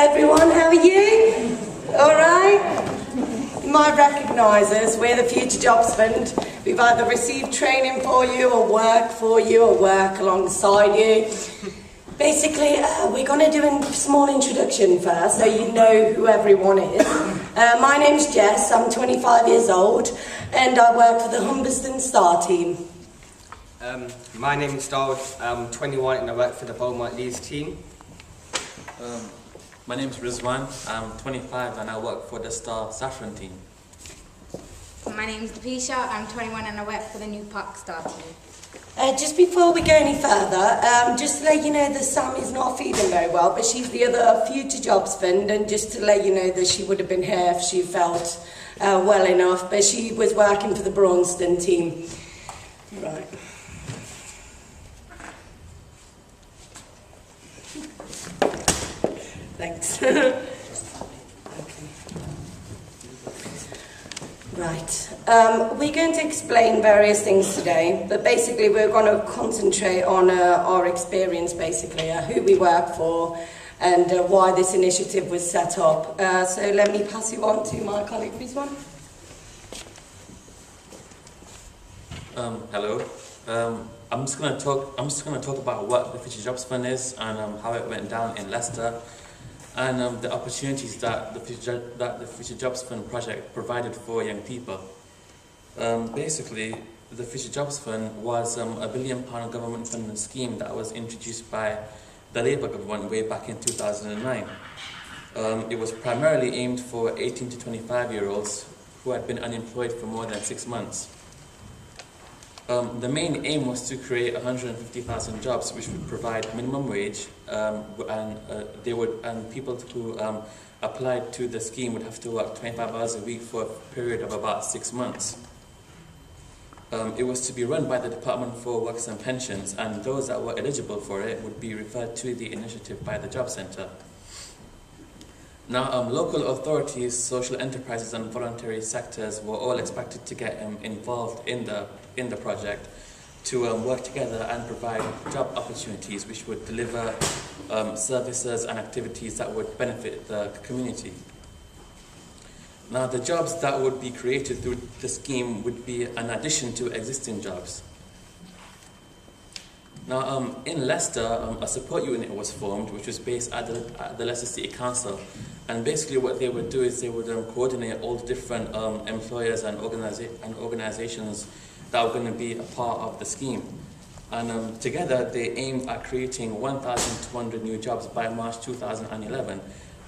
everyone, how are you? All right? You might recognise us, we're the Future Jobs Fund. We've either received training for you or work alongside you. Basically, we're going to do a small introduction first so you know who everyone is. My name's Jess, I'm 25 years old and I work for the Humberston Star team. My name is Daud, I'm 21 and I work for the Beaumont Leeds team. My name is Rizwan, I'm 25 and I work for the Star Saffron team. My name is Lapisha, I'm 21 and I work for the New Park Star team. Just before we go any further, just to let you know that Sam is not feeling very well, but she's the other Future Jobs Fund, and just to let you know that she would have been here if she felt well enough, but she was working for the Braunston team. Right. Thanks. Okay. Right. We're going to explain various things today, but basically we're going to concentrate on our experience, basically, who we work for and why this initiative was set up. So let me pass you on to my colleague, Rizwan. Hello. I'm just going to talk about what the Future Jobs Fund is and how it went down in Leicester, and the opportunities that the Future Jobs Fund project provided for young people. Basically, the Future Jobs Fund was a £1 billion government funding scheme that was introduced by the Labour government way back in 2009. It was primarily aimed for 18 to 25-year-olds who had been unemployed for more than 6 months. The main aim was to create 150,000 jobs, which would provide minimum wage, and people who applied to the scheme would have to work 25 hours a week for a period of about 6 months. It was to be run by the Department for Works and Pensions, and those that were eligible for it would be referred to the initiative by the Job Centre. Now, local authorities, social enterprises and voluntary sectors were all expected to get involved in the project to work together and provide job opportunities which would deliver services and activities that would benefit the community. Now, the jobs that would be created through the scheme would be an addition to existing jobs. Now, in Leicester, a support unit was formed, which was based at the Leicester City Council. And basically what they would do is they would coordinate all the different employers and organizations that were going to be a part of the scheme. And together they aimed at creating 1,200 new jobs by March 2011.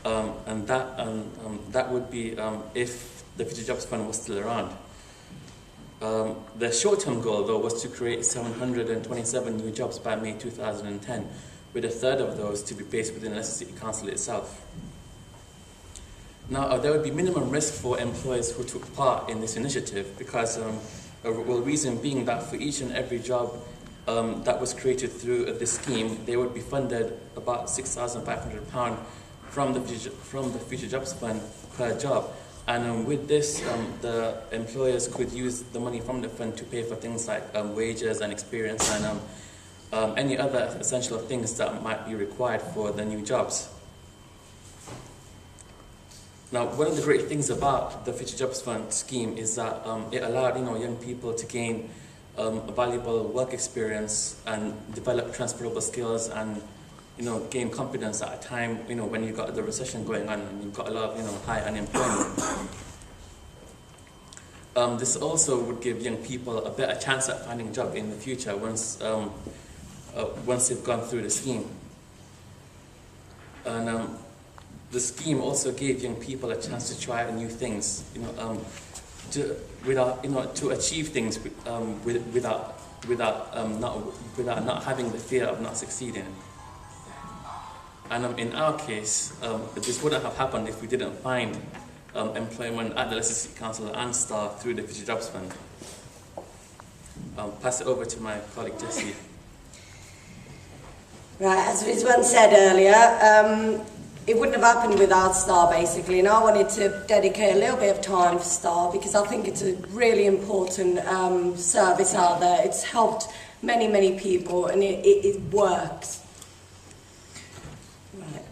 And that would be if the Future Jobs Fund was still around. The short-term goal, though, was to create 727 new jobs by May 2010, with a third of those to be based within Leicester City Council itself. Now, there would be minimum risk for employers who took part in this initiative because, reason being that for each and every job that was created through this scheme, they would be funded about £6,500 from the Future Jobs Fund per job. And with this, the employers could use the money from the fund to pay for things like wages and experience and any other essential things that might be required for the new jobs. Now, one of the great things about the Future Jobs Fund scheme is that it allowed young people to gain valuable work experience and develop transferable skills and gain confidence at a time when you've got the recession going on and you've got a lot of high unemployment. This also would give young people a better chance at finding a job in the future once they've gone through the scheme. And the scheme also gave young people a chance to try new things, to achieve things without not having the fear of not succeeding. And in our case, this wouldn't have happened if we didn't find employment at the Leicester City Council and STAR through the Future Jobs Fund. I'll pass it over to my colleague Jessie. Right, as Rizwan said earlier, it wouldn't have happened without STAR, basically, and I wanted to dedicate a little bit of time for STAR because I think it's a really important service out there. It's helped many, many people, and it works. Right.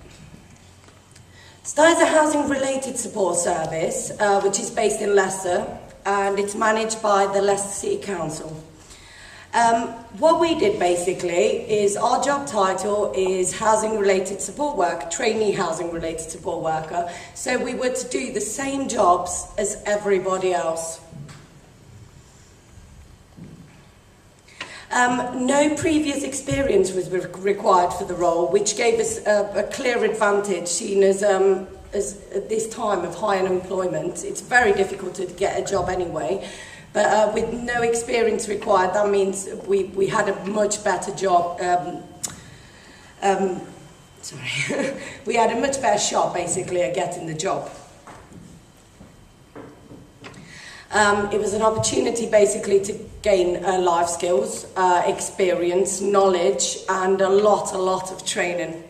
STAR is a housing-related support service, which is based in Leicester, and it's managed by the Leicester City Council. What we did basically is our job title is housing-related support worker, trainee housing-related support worker, so we were to do the same jobs as everybody else. No previous experience was required for the role, which gave us a clear advantage, seen as at this time of high unemployment. It's very difficult to get a job anyway, but with no experience required, that means we had a much better job. We had a much better shot, basically, at getting the job. It was an opportunity basically to gain life skills, experience, knowledge, and a lot of training.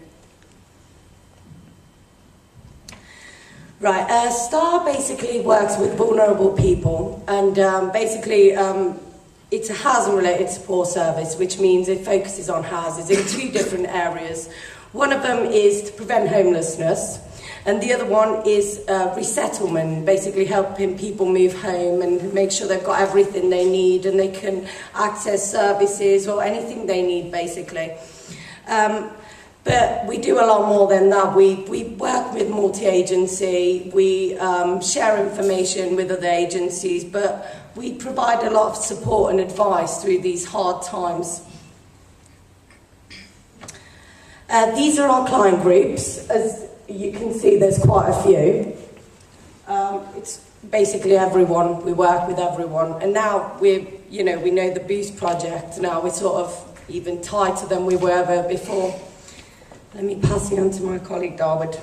Right, STAR basically works with vulnerable people, and it's a housing-related support service, which means it focuses on houses in two different areas. One of them is to prevent homelessness, and the other one is resettlement, basically helping people move home and make sure they've got everything they need and they can access services or anything they need, basically. But we do a lot more than that. We work with multi-agency, we share information with other agencies, but we provide a lot of support and advice through these hard times. These are our client groups. As you can see, there's quite a few. It's basically everyone. We work with everyone. And now we know the Boost project. Now we're sort of even tighter than we were ever before. Let me pass you on to my colleague, Darwood.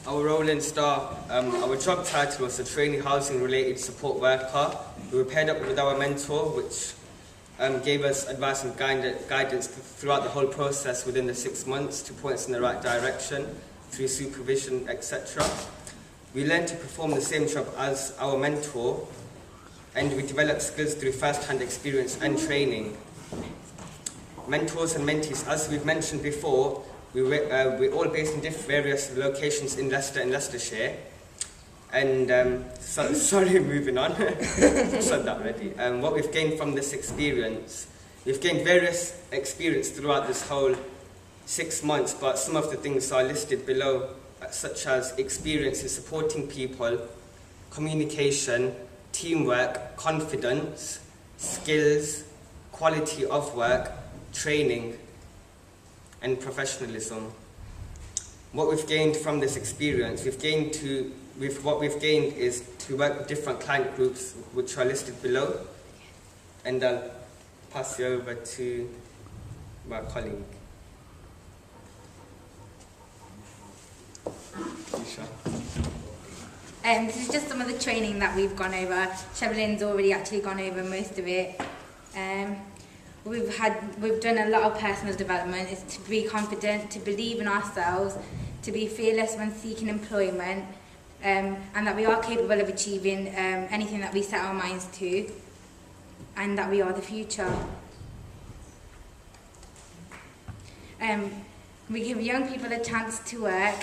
Our role in STAR, our job title was a trainee housing related support worker. We were paired up with our mentor, which gave us advice and guidance throughout the whole process within the 6 months to point us in the right direction through supervision, etc. We learned to perform the same job as our mentor, and we developed skills through first-hand experience and training. Mentors and mentees, as we've mentioned before, we're all based in various locations in Leicester and Leicestershire. And sorry, moving on. I've said that already. What we've gained from this experience, we've gained various experience throughout this whole 6 months, but some of the things are listed below, such as experience in supporting people, communication, teamwork, confidence, skills, quality of work, training, and professionalism. What we've gained from this experience, what we've gained is to work with different client groups which are listed below, and I'll pass you over to my colleague. This is just some of the training that we've gone over. Shevelyn's already actually gone over most of it. We've done a lot of personal development. It's to be confident, to believe in ourselves, to be fearless when seeking employment, and that we are capable of achieving anything that we set our minds to, and that we are the future. We give young people a chance to work,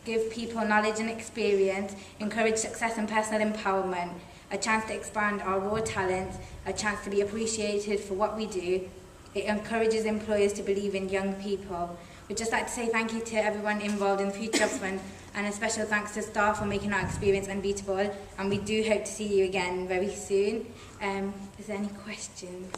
give people knowledge and experience, encourage success and personal empowerment, a chance to expand our raw talents, a chance to be appreciated for what we do. It encourages employers to believe in young people. We'd just like to say thank you to everyone involved in the Future Jobs Fund, and a special thanks to staff for making our experience unbeatable, and we do hope to see you again very soon. Is there any questions?